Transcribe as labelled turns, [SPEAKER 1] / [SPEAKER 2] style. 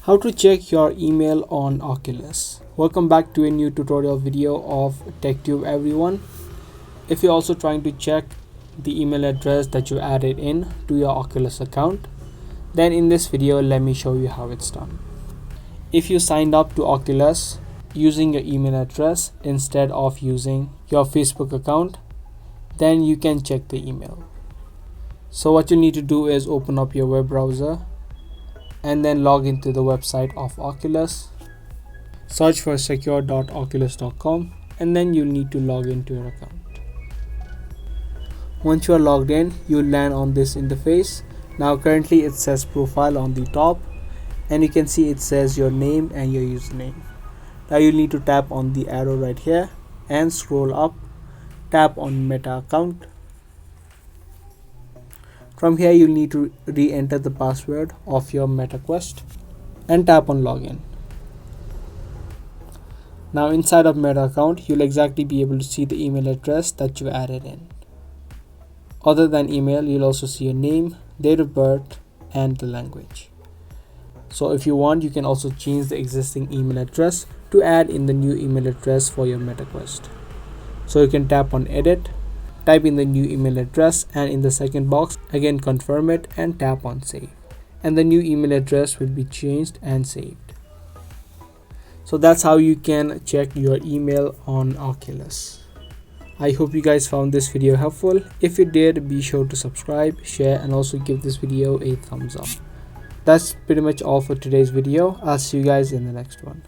[SPEAKER 1] How to check your email on Oculus. Welcome back to a new tutorial video of TechTube everyone. If you're also trying to check the email address that you added in to your Oculus account, then in this video let me show you how it's done. If you signed up to Oculus using your email address instead of using your Facebook account, then you can check the email. So what you need to do is open up your web browser and then log into the website of Oculus. Search for secure.oculus.com and then you'll need to log into your account. Once you are logged in, you'll land on this interface. Now currently it says profile on the top and you can see it says your name and your username. Now you'll need to tap on the arrow right here and scroll up, tap on Meta account. From here you'll need to re-enter the password of your Meta Quest and tap on login. Now inside of Meta account you'll exactly be able to see the email address that you added in. Other than email, you'll also see your name, date of birth and the language. So if you want, you can also change the existing email address to add in the new email address for your Meta Quest. So you can tap on edit, type in the new email address and in the second box again confirm it and tap on save, and the new email address will be changed and saved. So that's how you can check your email on Oculus. I hope you guys found this video helpful. If you did, be sure to subscribe, share and also give this video a thumbs up. That's pretty much all for today's video. I'll see you guys in the next one.